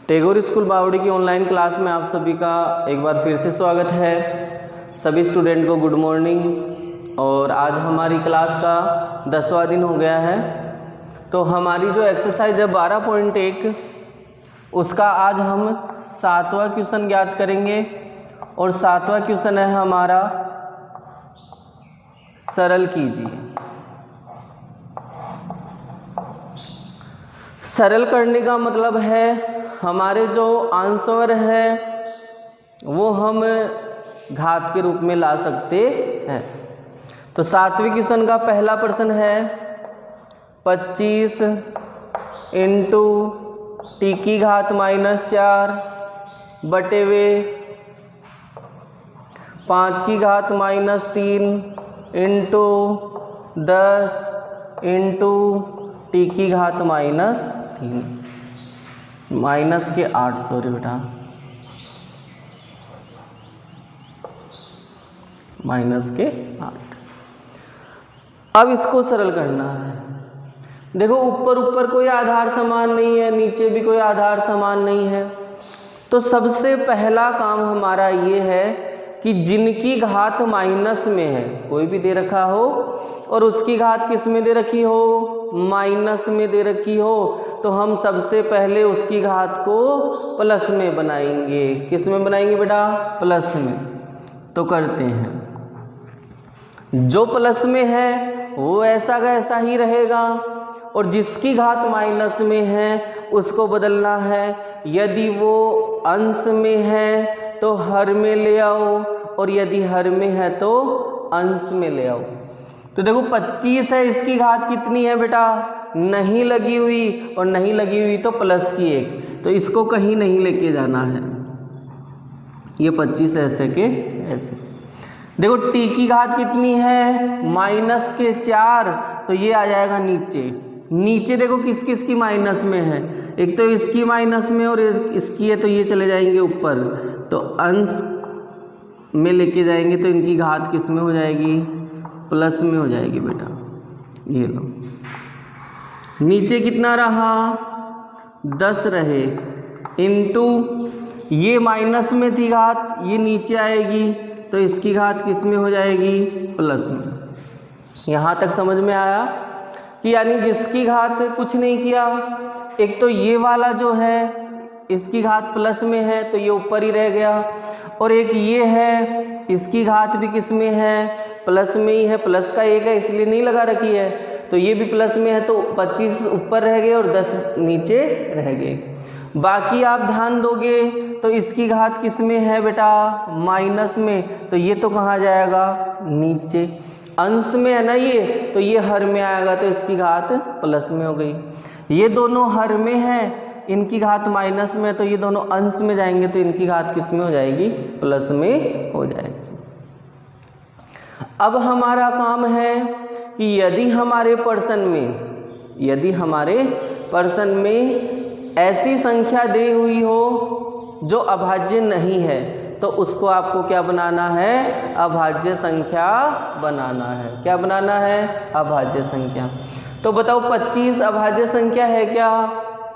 Tagore school बावड़ी की online class में आप सभी का एक बार फिर से स्वागत है। सभी स्टूडेंट को गुड मॉर्निंग। और आज हमारी क्लास का 10वां दिन हो गया है। तो हमारी जो एक्सरसाइज है 12.1 उसका आज हम 7वां क्वेश्चन ज्ञात करेंगे। और 7वां क्वेश्चन है हमारा सरल कीजिए। सरल करने का मतलब है हमारे जो आंसर है वो हम घात के रूप में ला सकते हैं। तो 7वें क्वेश्चन का पहला प्रश्न है 25 इंटू टी की घात -4 बटे वे 5 की घात -3 इंटू 10 इंटू टी की घात -3 माइनस के 8 सॉरी बेटा माइनस के 8। अब इसको सरल करना है। देखो ऊपर कोई आधार समान नहीं है, नीचे भी कोई आधार समान नहीं है। तो सबसे पहला काम हमारा ये है कि जिनकी घात माइनस में है, कोई भी दे रखा हो और उसकी घात किस में दे रखी हो, माइनस में दे रखी हो, तो हम सबसे पहले उसकी घात को प्लस में बनाएंगे। किस में बनाएंगे बेटा? प्लस में। तो करते हैं, जो प्लस में है वो ऐसा का ऐसा ही रहेगा और जिसकी घात माइनस में है उसको बदलना है। यदि वो अंश में है तो हर में ले आओ और यदि हर में है तो अंश में ले आओ। तो देखो 25 है, इसकी घात कितनी है बेटा? नहीं लगी हुई, और नहीं लगी हुई तो प्लस की 1, तो इसको कहीं नहीं लेके जाना है। ये 25 ऐसे के ऐसे। देखो टी की घात कितनी है? माइनस के 4, तो ये आ जाएगा नीचे। नीचे देखो किस किस की माइनस में है, एक तो इसकी माइनस में और इसकी है, तो ये चले जाएंगे ऊपर। तो अंश में लेके जाएंगे तो इनकी घात किस में हो जाएगी? प्लस में हो जाएगी बेटा। ये लो, नीचे कितना रहा? 10 रहे इंटू ये माइनस में थी घात, ये नीचे आएगी तो इसकी घात किस में हो जाएगी? प्लस में। यहाँ तक समझ में आया कि यानी जिसकी घात कुछ नहीं किया, एक तो ये वाला जो है इसकी घात प्लस में है तो ये ऊपर ही रह गया, और एक ये है इसकी घात भी किस में है? प्लस में ही है। प्लस का 1 है इसलिए नहीं लगा रखी है, तो ये भी प्लस में है, तो 25 ऊपर रह गए और 10 नीचे रह गए। बाकी आप ध्यान दोगे तो इसकी घात किस में है बेटा? माइनस में, तो ये तो कहाँ जाएगा? नीचे। अंश में है ना ये, तो ये हर में आएगा तो इसकी घात प्लस में हो गई। ये दोनों हर में है, इनकी घात माइनस में, तो ये दोनों अंश में जाएंगे तो इनकी घात किस में हो जाएगी? प्लस में हो जाएगी। अब हमारा काम है कि यदि हमारे प्रश्न में ऐसी संख्या दी हुई हो जो अभाज्य नहीं है, तो उसको आपको क्या बनाना है? अभाज्य संख्या बनाना है। क्या बनाना है? अभाज्य संख्या। तो बताओ 25 अभाज्य संख्या है क्या?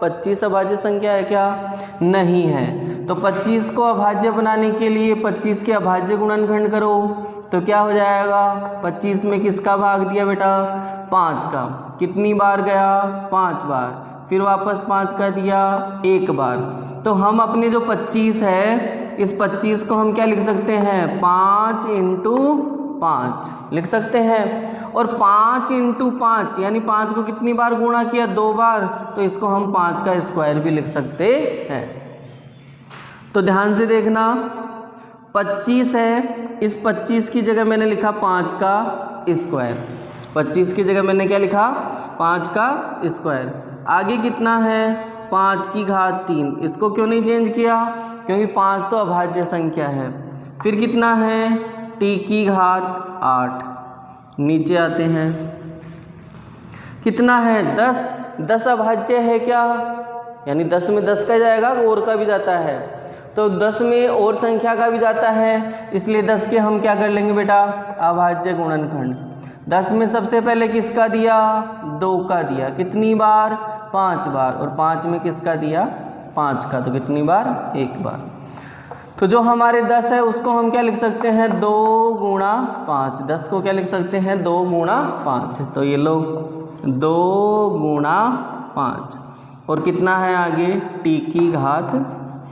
25 अभाज्य संख्या है क्या? नहीं है। तो 25 को अभाज्य बनाने के लिए 25 के अभाज्य गुणनखंड करो, तो क्या हो जाएगा? 25 में किसका भाग दिया बेटा? 5 का। कितनी बार गया? 5 बार। फिर वापस 5 का दिया 1 बार। तो हम अपने जो 25 है, इस 25 को हम क्या लिख सकते हैं? 5 इंटू 5 लिख सकते हैं। और 5 इंटू 5 यानी 5 को कितनी बार गुणा किया? 2 बार, तो इसको हम 5 का स्क्वायर भी लिख सकते हैं। तो ध्यान से देखना, 25 है, इस 25 की जगह मैंने लिखा 5 का स्क्वायर। 25 की जगह मैंने क्या लिखा? 5 का स्क्वायर। आगे कितना है? 5 की घात 3। इसको क्यों नहीं चेंज किया? क्योंकि 5 तो अभाज्य संख्या है। फिर कितना है? टी की घात 8। नीचे आते हैं, कितना है? 10। 10 अभाज्य है क्या? यानी 10 में 10 का जाएगा और का भी जाता है, तो 10 में और संख्या का भी जाता है, इसलिए 10 के हम क्या कर लेंगे बेटा? अभाज्य गुणनखंड। 10 में सबसे पहले किसका दिया? 2 का दिया। कितनी बार? 5 बार। और 5 में किसका दिया? 5 का, तो कितनी बार? 1 बार। तो जो हमारे 10 है उसको हम क्या लिख सकते हैं? 2 गुणा 5। 10 को क्या लिख सकते हैं? 2 गुणा 5। तो ये लो 2 गुणा 5 और कितना है आगे? t की घात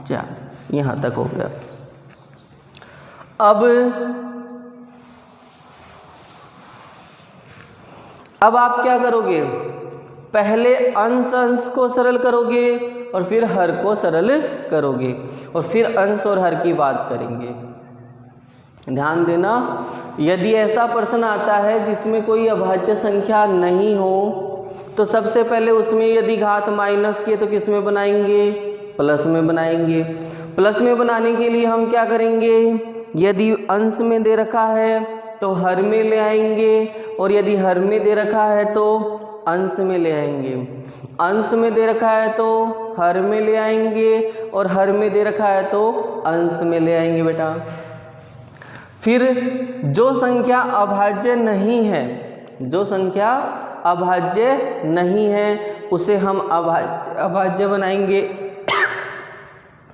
4। यहाँ तक हो गया। अब आप क्या करोगे? पहले अंश को सरल करोगे और फिर हर को सरल करोगे और फिर अंश और हर की बात करेंगे। ध्यान देना, यदि ऐसा प्रश्न आता है जिसमें कोई अभाज्य संख्या नहीं हो तो सबसे पहले उसमें यदि घात माइनस की है तो किस में बनाएंगे? प्लस में बनाएंगे। प्लस में बनाने के लिए हम क्या करेंगे? यदि अंश में दे रखा है तो हर में ले आएंगे और यदि हर में दे रखा है तो अंश में ले आएंगे। अंश में दे रखा है तो हर में ले आएंगे और हर में दे रखा है तो अंश में ले आएंगे बेटा। फिर जो संख्या अभाज्य नहीं है, जो संख्या अभाज्य नहीं है उसे हम अभाज्य बनाएंगे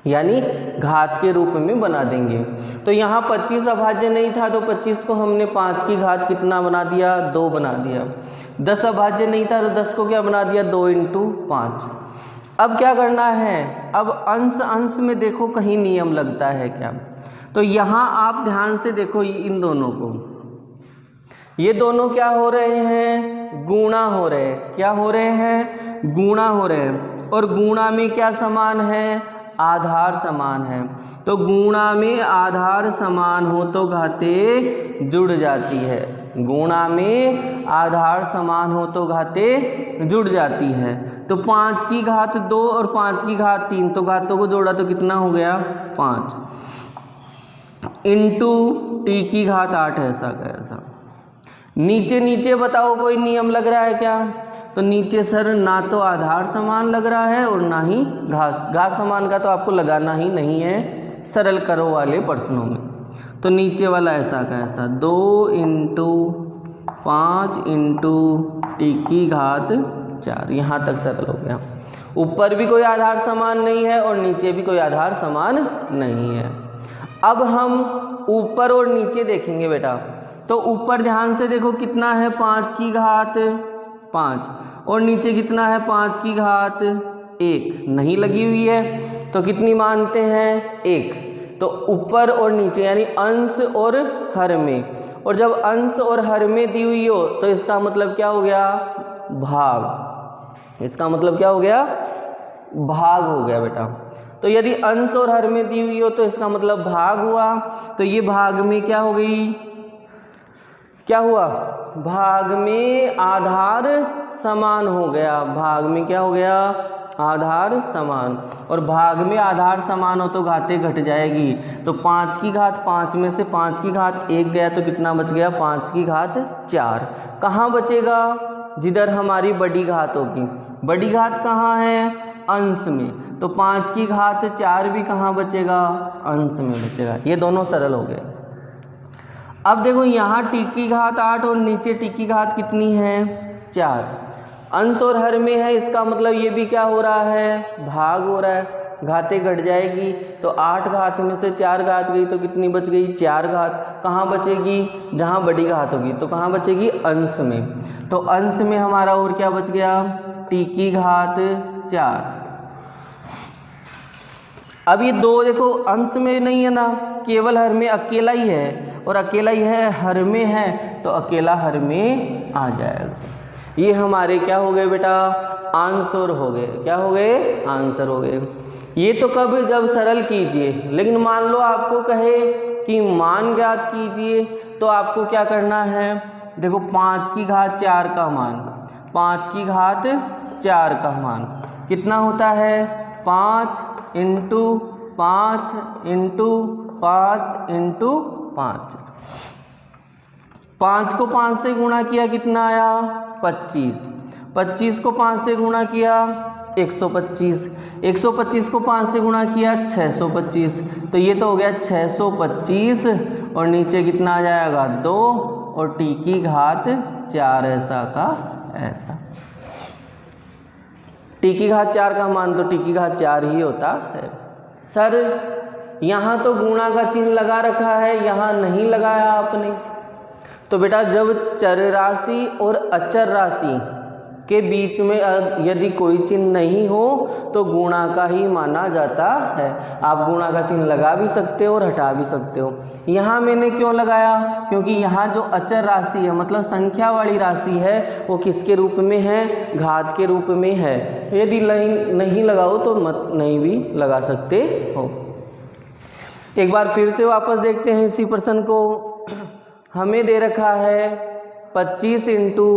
यानी घात के रूप में बना देंगे। तो यहाँ 25 अभाज्य नहीं था तो 25 को हमने 5 की घात कितना बना दिया? 2 बना दिया। 10 अभाज्य नहीं था तो 10 को क्या बना दिया? 2 × 5। अब क्या करना है? अब अंश में देखो कहीं नियम लगता है क्या? तो यहाँ आप ध्यान से देखो इन दोनों को, ये दोनों क्या हो रहे हैं? गुणा हो रहे हैं। क्या हो रहे हैं? गुणा हो रहे हैं। और गुणा में क्या समान है? आधार समान है। तो गुणा में आधार समान हो तो घातें जुड़ जाती है। गुणा में आधार समान हो तो घातें जुड़ जाती है। तो 5 की घात 2 और 5 की घात 3, तो घातों को जोड़ा तो कितना हो गया? 5 इंटू t की घात 8 ऐसा का ऐसा। नीचे बताओ कोई नियम लग रहा है क्या? तो नीचे सर ना तो आधार समान लग रहा है और ना ही घात समान का तो आपको लगाना ही नहीं है सरल करो वाले प्रश्नों में। तो नीचे वाला ऐसा का ऐसा 2 × 5 × t की घात 4। यहाँ तक सरल हो गया। ऊपर भी कोई आधार समान नहीं है और नीचे भी कोई आधार समान नहीं है। अब हम ऊपर और नीचे देखेंगे बेटा। तो ऊपर ध्यान से देखो कितना है? 5 की घात 5 और नीचे कितना है? 5 की घात 1 नहीं लगी हुई है तो कितनी मानते हैं? 1। तो ऊपर और नीचे यानी अंश और हर में, और जब अंश और हर में दी हुई हो तो इसका मतलब क्या हो गया? भाग। इसका मतलब क्या हो गया? भाग हो गया बेटा। तो यदि अंश और हर में दी हुई हो तो इसका मतलब भाग हुआ। तो ये भाग में क्या हो गई? क्या हुआ? भाग में आधार समान हो गया। भाग में क्या हो गया? आधार समान। और भाग में आधार समान हो तो घातें घट जाएगी। तो 5 की घात 5 में से 5 की घात 1 गया तो कितना बच गया? 5 की घात 4। कहाँ बचेगा? जिधर हमारी बड़ी घात होगी। बड़ी घात कहाँ है? अंश में। तो 5 की घात 4 भी कहाँ बचेगा? अंश में बचेगा। ये दोनों सरल हो गए। अब देखो यहाँ t की घात 8 और नीचे t की घात कितनी है? 4। अंश और हर में है, इसका मतलब ये भी क्या हो रहा है? भाग हो रहा है। घातें घट जाएगी तो 8 घात में से 4 घात गई तो कितनी बच गई? 4 घात। कहाँ बचेगी? जहाँ बड़ी घात होगी। तो कहाँ बचेगी? अंश में। तो अंश में हमारा और क्या बच गया? t की घात 4। अब ये 2 देखो अंश में नहीं है ना, केवल हर में अकेला ही है, और अकेला ही है हर में है तो अकेला हर में आ जाएगा। ये हमारे क्या हो गए बेटा? आंसर हो गए। क्या हो गए? आंसर हो गए। ये तो कब? जब सरल कीजिए। लेकिन मान लो आपको कहे कि मान ज्ञात कीजिए तो आपको क्या करना है? देखो 5 की घात 4 का मान, 5 की घात 4 का मान कितना होता है? 5 × 5 × 5 × 5। 5 को 5 से गुणा किया कितना आया? 25। 25 को 5 से गुणा किया 125। 125 को 5 से गुणा किया 625। तो ये तो हो गया 625 और नीचे कितना आ जाएगा? 2 और t की घात 4 ऐसा का ऐसा। टी की घात 4 का मान तो टी की घात 4 ही होता है। सर यहाँ तो गुणा का चिन्ह लगा रखा है, यहाँ नहीं लगाया आपने। तो बेटा जब चर राशि और अचर राशि के बीच में यदि कोई चिन्ह नहीं हो तो गुणा का ही माना जाता है। आप गुणा का चिन्ह लगा भी सकते हो और हटा भी सकते हो। यहाँ मैंने क्यों लगाया, क्योंकि यहाँ जो अचर राशि है मतलब संख्या वाली राशि है वो किसके रूप में है, घात के रूप में है। यदि नहीं लगाओ तो मत नहीं भी लगा सकते हो। एक बार फिर से वापस देखते हैं इसी प्रश्न को। हमें दे रखा है 25 इंटू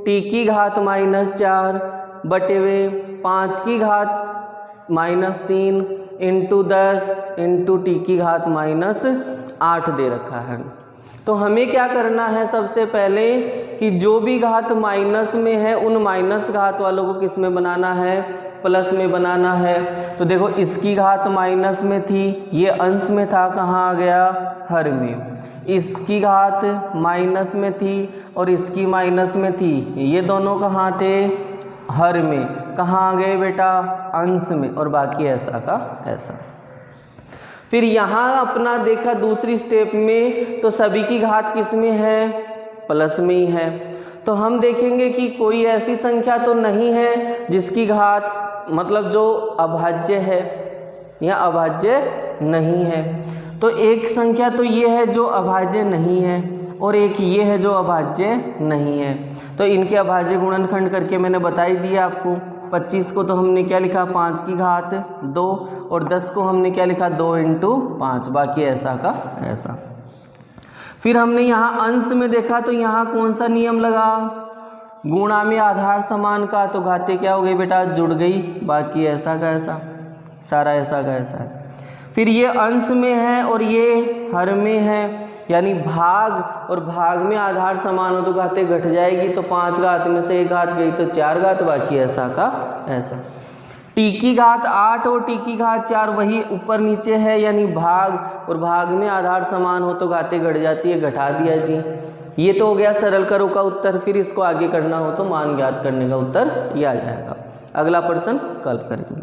टी की घात -4 बटे हुए 5 की घात -3 इंटू 10 इंटू टी की घात -8 दे रखा है। तो हमें क्या करना है, सबसे पहले कि जो भी घात माइनस में है उन माइनस घात वालों को किस में बनाना है, प्लस में बनाना है। तो देखो इसकी घात माइनस में थी, ये अंश में था, कहाँ आ गया, हर में। इसकी घात माइनस में थी और इसकी माइनस में थी, ये दोनों कहाँ थे, हर में। कहाँ आ गए बेटा, अंश में, और बाकी ऐसा का ऐसा। फिर यहाँ अपना देखा दूसरी स्टेप में तो सभी की घात किस में है, प्लस में ही है। तो हम देखेंगे कि कोई ऐसी संख्या तो नहीं है जिसकी घात मतलब जो अभाज्य है या अभाज्य नहीं है। तो एक संख्या तो ये है जो अभाज्य नहीं है और एक ये है जो अभाज्य नहीं है। तो इनके अभाज्य गुणनखंड करके मैंने बता ही दिया आपको। 25 को तो हमने क्या लिखा, 5 की घात 2, और 10 को हमने क्या लिखा, 2 इंटू 5, बाकी ऐसा का ऐसा। फिर हमने यहाँ अंश में देखा तो यहाँ कौन सा नियम लगा, गुणा में आधार समान का, तो घातें क्या हो गई बेटा, जुड़ गई, बाकी ऐसा का ऐसा, सारा ऐसा का ऐसा है। फिर ये अंश में है और ये हर में है, यानी भाग और भाग में आधार समान हो तो घातें घट जाएगी। तो 5 घात में से 1 घात गई तो 4 घात, बाकी ऐसा का ऐसा। टी की घात 8 और टी की घात 4 वही ऊपर नीचे है, यानी भाग और भाग में आधार समान हो तो घातें घट जाती है, घटा दिया जी। ये तो हो गया सरल करो का उत्तर। फिर इसको आगे करना हो तो मान ज्ञात करने का उत्तर ये आ जाएगा। अगला प्रश्न कल करेंगे।